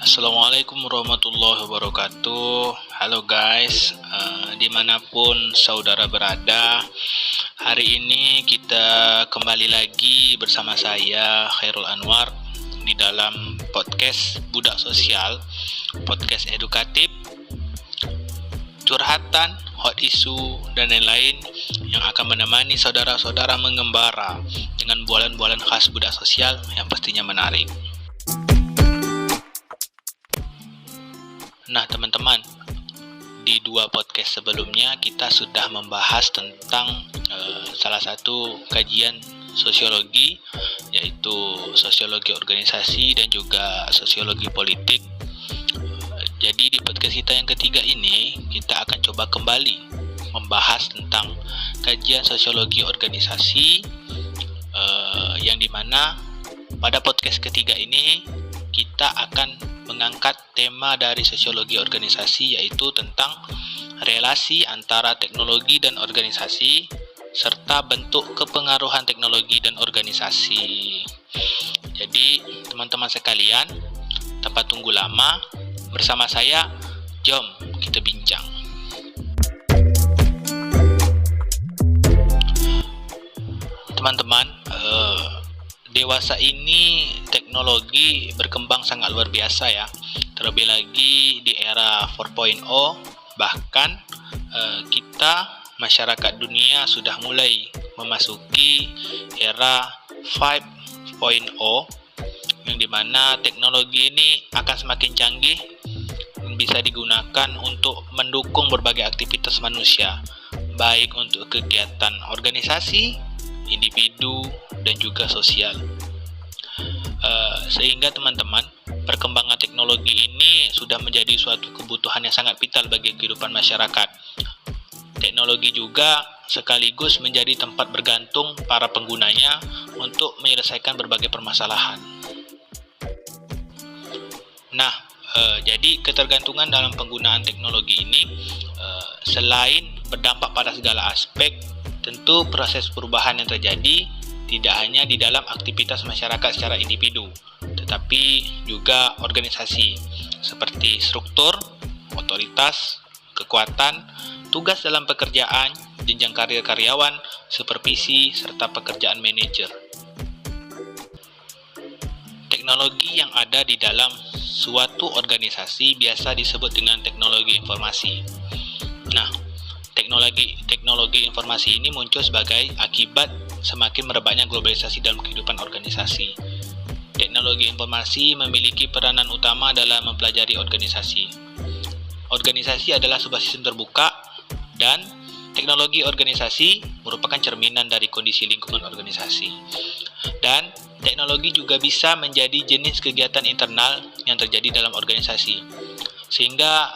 Assalamualaikum warahmatullahi wabarakatuh. Halo guys, dimanapun saudara berada, hari ini kita kembali lagi bersama saya Khairul Anwar di dalam podcast Budak Sosial, podcast edukatif, curhatan, hot issue, dan lain-lain yang akan menemani saudara-saudara mengembara dengan bualan-bualan khas budak sosial yang pastinya menarik. Nah teman-teman, di dua podcast sebelumnya kita sudah membahas tentang salah satu kajian sosiologi, yaitu sosiologi organisasi dan juga sosiologi politik. Jadi di podcast kita yang ketiga ini kita akan coba kembali membahas tentang kajian sosiologi organisasi, yang dimana pada podcast ketiga ini kita akan mengangkat tema dari sosiologi organisasi, yaitu tentang relasi antara teknologi dan organisasi serta bentuk kepengaruhan teknologi dan organisasi. Jadi teman-teman sekalian, tanpa tunggu lama, bersama saya, jom kita bincang. Teman-teman, dewasa ini teknologi berkembang sangat luar biasa ya. Terlebih lagi di era 4.0, bahkan kita masyarakat dunia sudah mulai memasuki era 5.0, yang dimana teknologi ini akan semakin canggih dan bisa digunakan untuk mendukung berbagai aktivitas manusia, baik untuk kegiatan organisasi, individu, dan juga sosial. Sehingga teman-teman, perkembangan teknologi ini sudah menjadi suatu kebutuhan yang sangat vital bagi kehidupan masyarakat. Teknologi juga sekaligus menjadi tempat bergantung para penggunanya untuk menyelesaikan berbagai permasalahan. Nah, jadi ketergantungan dalam penggunaan teknologi ini selain berdampak pada segala aspek, tentu proses perubahan yang terjadi tidak hanya di dalam aktivitas masyarakat secara individu, tetapi juga organisasi seperti struktur, otoritas, kekuatan, tugas dalam pekerjaan, jenjang karir karyawan, supervisi, serta pekerjaan manajer. Teknologi yang ada di dalam suatu organisasi biasa disebut dengan teknologi informasi. Nah, teknologi informasi ini muncul sebagai akibat semakin merebaknya globalisasi dalam kehidupan organisasi. Teknologi informasi memiliki peranan utama dalam mempelajari organisasi. Organisasi adalah sebuah sistem terbuka, dan teknologi organisasi merupakan cerminan dari kondisi lingkungan organisasi. Dan teknologi juga bisa menjadi jenis kegiatan internal yang terjadi dalam organisasi. Sehingga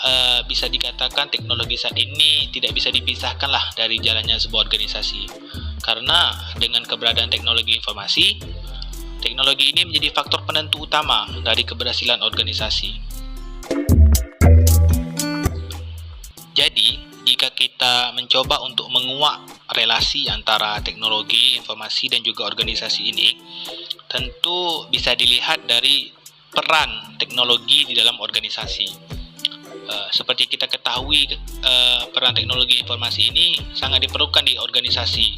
bisa dikatakan teknologi saat ini tidak bisa dipisahkan lah dari jalannya sebuah organisasi. Karena dengan keberadaan teknologi informasi, teknologi ini menjadi faktor penentu utama dari keberhasilan organisasi. Jadi, jika kita mencoba untuk menguak relasi antara teknologi, informasi, dan juga organisasi ini, tentu bisa dilihat dari peran teknologi di dalam organisasi. Seperti kita ketahui, peran teknologi informasi ini sangat diperlukan di organisasi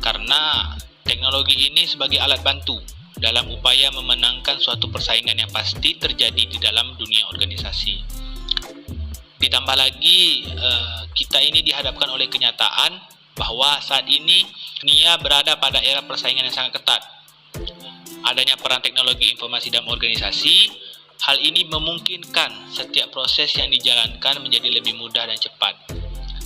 karena teknologi ini sebagai alat bantu dalam upaya memenangkan suatu persaingan yang pasti terjadi di dalam dunia organisasi. Ditambah lagi, kita ini dihadapkan oleh kenyataan bahwa saat ini dunia berada pada era persaingan yang sangat ketat. Adanya peran teknologi informasi dalam organisasi, hal ini memungkinkan setiap proses yang dijalankan menjadi lebih mudah dan cepat.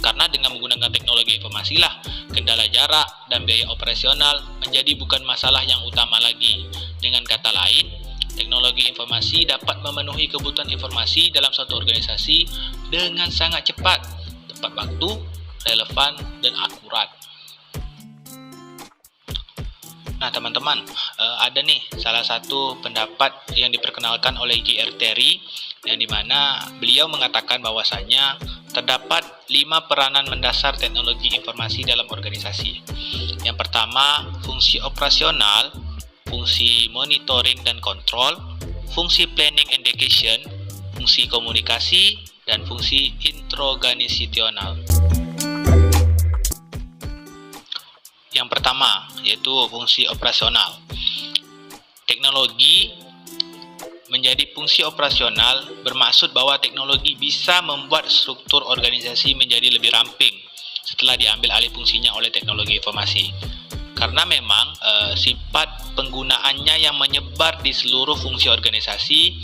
Karena dengan menggunakan teknologi informasi lah, kendala jarak dan biaya operasional menjadi bukan masalah yang utama lagi. Dengan kata lain, teknologi informasi dapat memenuhi kebutuhan informasi dalam suatu organisasi dengan sangat cepat, tepat waktu, relevan, dan akurat. Nah teman-teman, ada nih salah satu pendapat yang diperkenalkan oleh J.R. Terry, yang dimana beliau mengatakan bahwasanya terdapat 5 peranan mendasar teknologi informasi dalam organisasi. Yang pertama, fungsi operasional, fungsi monitoring dan kontrol, fungsi planning and execution, fungsi komunikasi dan fungsi intraorganisasional. Yang pertama yaitu fungsi operasional. Teknologi menjadi fungsi operasional bermaksud bahwa teknologi bisa membuat struktur organisasi menjadi lebih ramping setelah diambil alih fungsinya oleh teknologi informasi. Karena memang sifat penggunaannya yang menyebar di seluruh fungsi organisasi,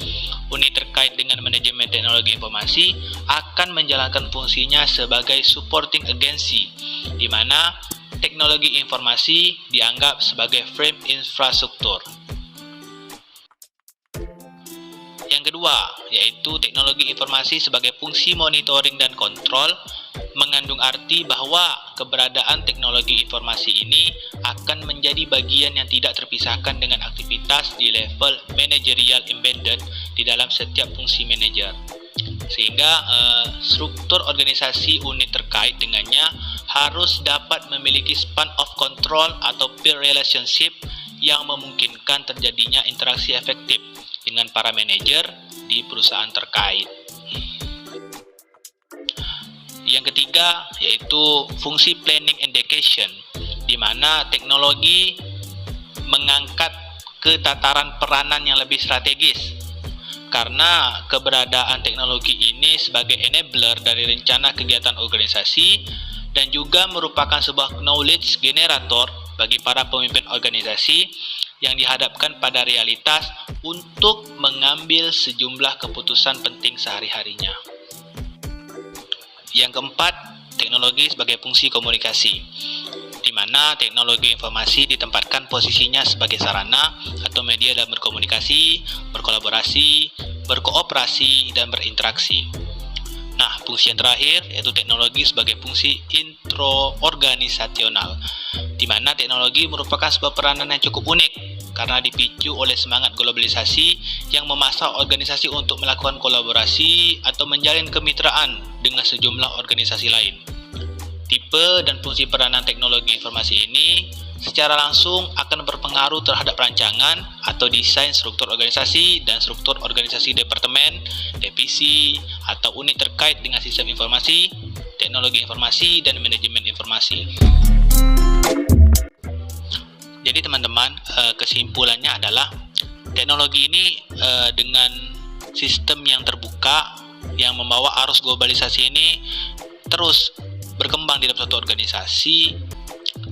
unit terkait dengan manajemen teknologi informasi akan menjalankan fungsinya sebagai supporting agency, di mana teknologi informasi dianggap sebagai frame infrastruktur. Yang kedua, yaitu teknologi informasi sebagai fungsi monitoring dan kontrol, mengandung arti bahwa keberadaan teknologi informasi ini akan menjadi bagian yang tidak terpisahkan dengan aktivitas di level managerial embedded di dalam setiap fungsi manajer. Sehingga struktur organisasi unit terkait dengannya harus dapat memiliki span of control atau peer relationship yang memungkinkan terjadinya interaksi efektif dengan para manajer di perusahaan terkait. Yang ketiga yaitu fungsi planning and education, di mana teknologi mengangkat ke tataran peranan yang lebih strategis. Karena keberadaan teknologi ini sebagai enabler dari rencana kegiatan organisasi dan juga merupakan sebuah knowledge generator bagi para pemimpin organisasi yang dihadapkan pada realitas untuk mengambil sejumlah keputusan penting sehari-harinya. Yang keempat, teknologi sebagai fungsi komunikasi, di mana teknologi informasi ditempatkan posisinya sebagai sarana atau media dalam berkomunikasi, berkolaborasi, berkooperasi, dan berinteraksi. Nah, fungsi yang terakhir yaitu teknologi sebagai fungsi intraorganisasional, di mana teknologi merupakan sebuah peranan yang cukup unik karena dipicu oleh semangat globalisasi yang memaksa organisasi untuk melakukan kolaborasi atau menjalin kemitraan dengan sejumlah organisasi lain. Tipe dan fungsi peranan teknologi informasi ini secara langsung akan berpengaruh terhadap rancangan atau desain struktur organisasi dan struktur organisasi departemen, divisi, atau unit terkait dengan sistem informasi, teknologi informasi, dan manajemen informasi. Jadi teman-teman, kesimpulannya adalah teknologi ini dengan sistem yang terbuka yang membawa arus globalisasi ini terus berkembang di dalam suatu organisasi,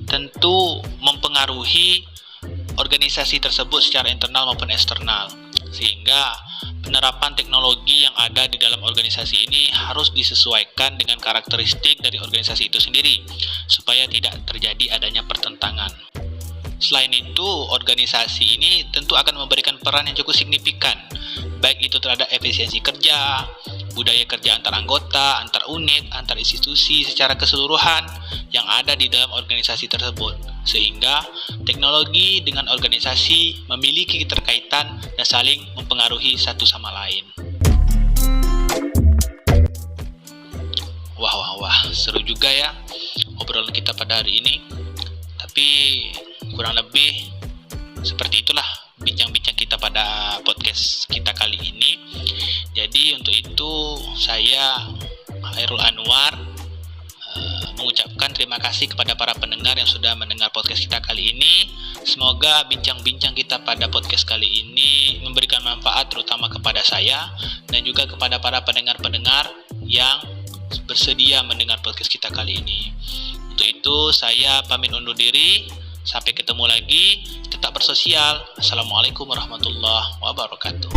tentu mempengaruhi organisasi tersebut secara internal maupun eksternal, sehingga penerapan teknologi yang ada di dalam organisasi ini harus disesuaikan dengan karakteristik dari organisasi itu sendiri supaya tidak terjadi adanya pertentangan. Selain itu, organisasi ini tentu akan memberikan peran yang cukup signifikan, baik itu terhadap efisiensi kerja, budaya kerja antar anggota, antar unit, antar institusi secara keseluruhan yang ada di dalam organisasi tersebut, sehingga teknologi dengan organisasi memiliki keterkaitan dan saling mempengaruhi satu sama lain. Wah, seru juga ya obrolan kita pada hari ini. Tapi kurang lebih seperti itulah bincang-bincang kita pada podcast kita kali ini. Jadi untuk itu saya Khairul Anwar mengucapkan terima kasih kepada para pendengar yang sudah mendengar podcast kita kali ini. Semoga bincang-bincang kita pada podcast kali ini memberikan manfaat terutama kepada saya dan juga kepada para pendengar-pendengar yang bersedia mendengar podcast kita kali ini. Untuk itu saya pamit undur diri. Sampai ketemu lagi. Tetap bersosial. Assalamualaikum warahmatullahi wabarakatuh.